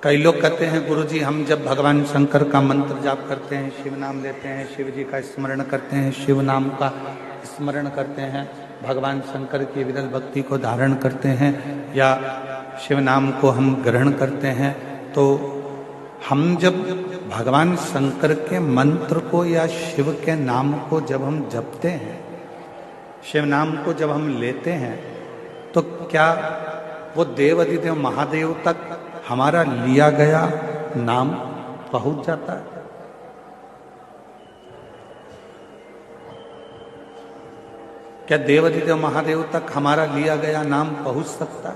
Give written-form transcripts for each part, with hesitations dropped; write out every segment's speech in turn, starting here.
कई लोग कहते हैं गुरुजी हम जब भगवान शंकर का मंत्र जाप करते हैं, शिव नाम लेते हैं, शिव जी का स्मरण करते हैं, शिव नाम का स्मरण करते हैं, भगवान शंकर की विरल भक्ति को धारण करते हैं या शिव नाम को हम ग्रहण करते हैं, तो हम जब भगवान शंकर के मंत्र को या शिव के नाम को जब हम जपते हैं, शिव नाम को जब हम लेते हैं, तो क्या वो देव अधिदेव महादेव तक हमारा लिया गया नाम पहुंच जाता है? क्या देव अधिदेव महादेव तक हमारा लिया गया नाम पहुंच सकता है?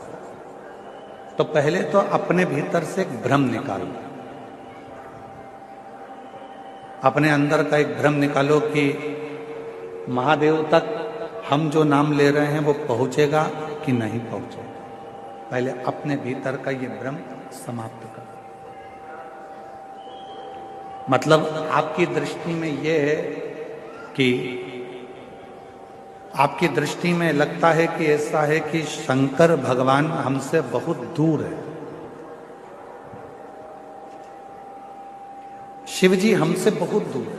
तो पहले तो अपने भीतर से एक भ्रम निकालो, अपने अंदर का एक भ्रम निकालो कि महादेव तक हम जो नाम ले रहे हैं वो पहुंचेगा कि नहीं पहुंचेगा। पहले अपने भीतर का ये भ्रम समाप्त करो। मतलब आपकी दृष्टि में ये है कि आपकी दृष्टि में लगता है कि ऐसा है कि शंकर भगवान हमसे बहुत दूर है, शिव जी हमसे बहुत दूर है।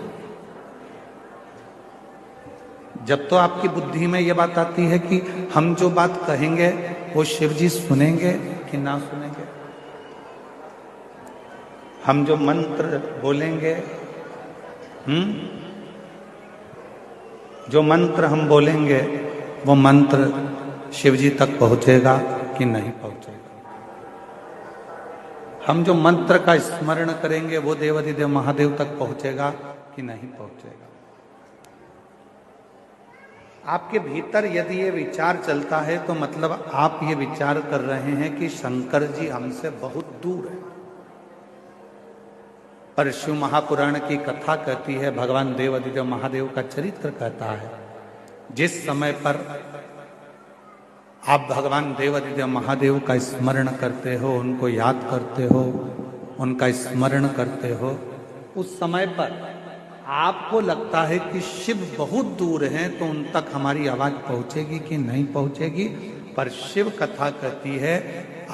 जब तो आपकी बुद्धि में यह बात आती है कि हम जो बात कहेंगे वो शिव जी सुनेंगे कि ना सुनेंगे, हम जो मंत्र बोलेंगे, जो मंत्र हम बोलेंगे वो मंत्र शिव जी तक पहुंचेगा कि नहीं पहुंचेगा, हम जो मंत्र का स्मरण करेंगे वो देवाधिदेव महादेव तक पहुंचेगा कि नहीं पहुंचेगा। आपके भीतर यदि ये विचार चलता है तो मतलब आप ये विचार कर रहे हैं कि शंकर जी हमसे बहुत दूर है। पर शिव महापुराण की कथा कहती है, भगवान देव अधिदेव महादेव का चरित्र कहता है, जिस समय पर आप भगवान देव अधिदेव महादेव का स्मरण करते हो, उनको याद करते हो, उनका स्मरण करते हो, उस समय पर आपको लगता है कि शिव बहुत दूर हैं, तो उन तक हमारी आवाज पहुंचेगी कि नहीं पहुंचेगी। पर शिव कथा कहती है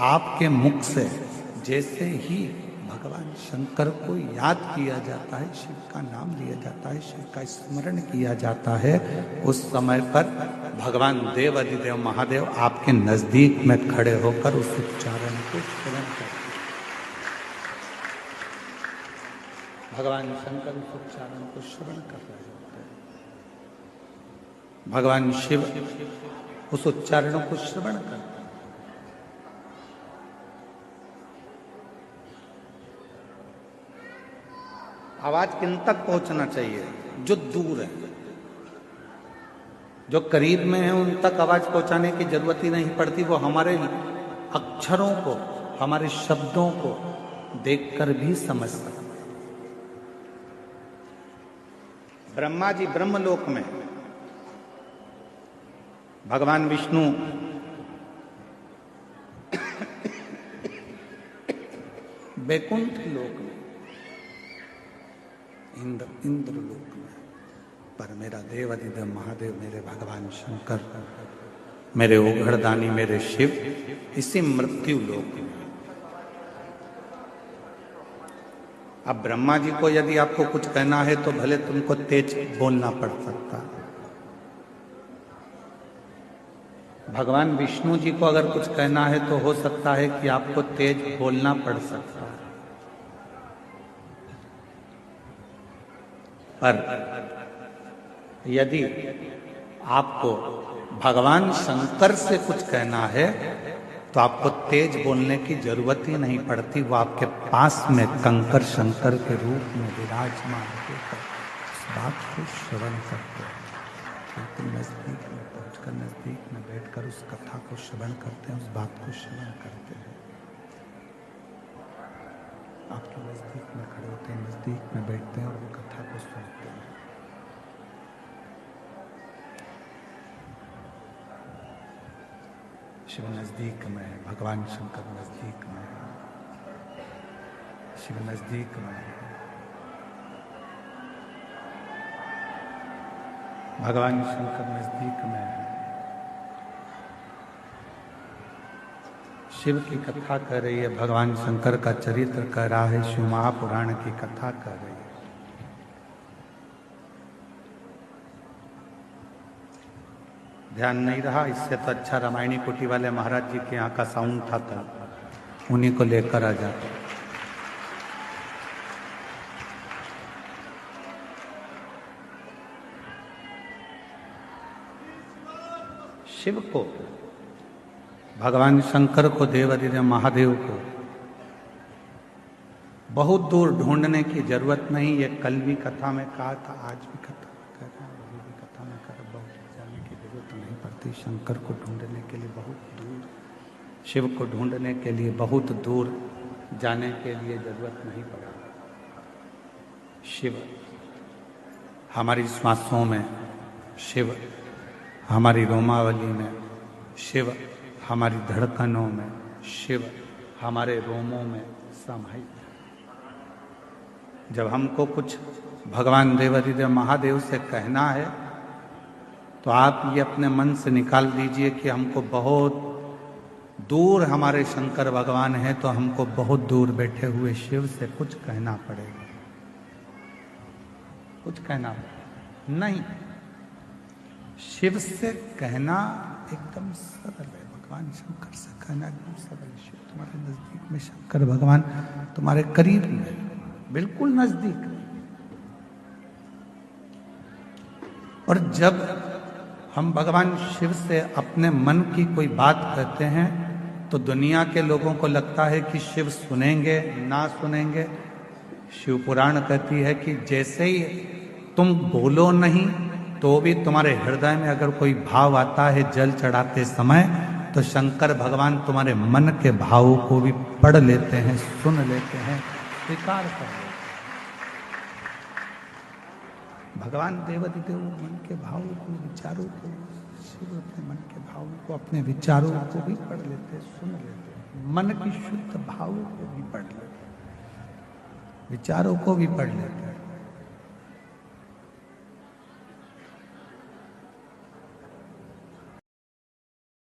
आपके मुख से जैसे ही भगवान शंकर को याद किया जाता है, शिव का नाम लिया जाता है, शिव का स्मरण किया जाता है, उस समय पर भगवान देव अधिदेव महादेव आपके नजदीक में खड़े होकर उस उच्चारण को श्रवण करते हैं। भगवान शंकर उस उच्चारण को श्रवण कर रहे होते हैं, भगवान शिव उस उच्चारणों को श्रवण करते हैं। आवाज किन तक पहुंचना चाहिए? जो दूर है, जो करीब में है उन तक आवाज पहुंचाने की जरूरत ही नहीं पड़ती, वो हमारे अक्षरों को, हमारे शब्दों को देखकर भी समझ सकते। ब्रह्मा जी ब्रह्मलोक में, भगवान विष्णु बैकुंठ लोक में, इंद्र लोक में, पर मेरा देव अधिदेव महादेव, मेरे भगवान शंकर, मेरे ओघड़दानी, मेरे शिव इसी मृत्यु लोक में। अब ब्रह्मा जी को यदि आपको कुछ कहना है तो भले तुमको तेज बोलना पड़ सकता है, भगवान विष्णु जी को अगर कुछ कहना है तो हो सकता है कि आपको तेज बोलना पड़ सकता है, पर यदि आपको भगवान शंकर से कुछ कहना है तो आपको तेज बोलने की जरूरत ही नहीं पड़ती, वो आपके पास में कंकर शंकर के रूप में विराजमान होकर उस बात को श्रवण करते हैं। बिल्कुल नजदीक में पहुंचकर, नजदीक में बैठकर उस कथा को श्रवण करते हैं, उस बात को श्रवण करते हैं। आपके नजदीक में खड़े होते हैं, नजदीक में बैठते हैं और वो कथा को सुनते हैं। शिव नजदीक में है, भगवान शंकर नजदीक में है, शिव नजदीक में है, भगवान शंकर नजदीक में है, शिव की कथा कर रही है, भगवान शंकर का चरित्र कह रहा है, शिव महापुराण की कथा कर रही है। ध्यान नहीं रहा, इससे तो अच्छा रामायणी कुटी वाले महाराज जी के यहाँ का साउंड था, उन्हीं को लेकर आ जाते। शिव को, भगवान शंकर को, देवादिदेव महादेव को बहुत दूर ढूंढने की जरूरत नहीं। ये कल भी कथा में कहा था, आज भी कथा में कह रहा हूं, अभी भी कथा में कर, बहुत जाने की जरूरत नहीं पड़ती। शंकर को ढूंढने के लिए बहुत दूर, शिव को ढूंढने के लिए बहुत दूर जाने के लिए जरूरत नहीं पड़ा। शिव हमारी श्वासों में, शिव हमारी रोमावली में, शिव हमारी धड़कनों में, शिव हमारे रोमों में समाहित है। जब हमको कुछ भगवान देवादिदेव महादेव से कहना है तो आप ये अपने मन से निकाल दीजिए कि हमको बहुत दूर हमारे शंकर भगवान हैं, तो हमको बहुत दूर बैठे हुए शिव से कुछ कहना पड़ेगा। कुछ कहना पड़ेगा नहीं, शिव से कहना एकदम सरल है। भगवान शंकर से कहना एकदम सरल है। शिव तुम्हारे नजदीक में, शंकर भगवान तुम्हारे करीब में, बिल्कुल नजदीक। और जब हम भगवान शिव से अपने मन की कोई बात कहते हैं तो दुनिया के लोगों को लगता है कि शिव सुनेंगे ना सुनेंगे। शिव पुराण कहती है कि जैसे ही तुम बोलो नहीं तो भी तुम्हारे हृदय में अगर कोई भाव आता है जल चढ़ाते समय, तो शंकर भगवान तुम्हारे मन के भावों को भी पढ़ लेते हैं, सुन लेते हैं, स्वीकार कर लेते हैं। भगवान देवादिदेव मन के भावों को, विचारों को, शिव अपने मन के भावों को, अपने विचारों को भी पढ़ लेते, सुन लेते, मन की शुद्ध भावों को भी पढ़ लेते, विचारों को भी पढ़ लेते।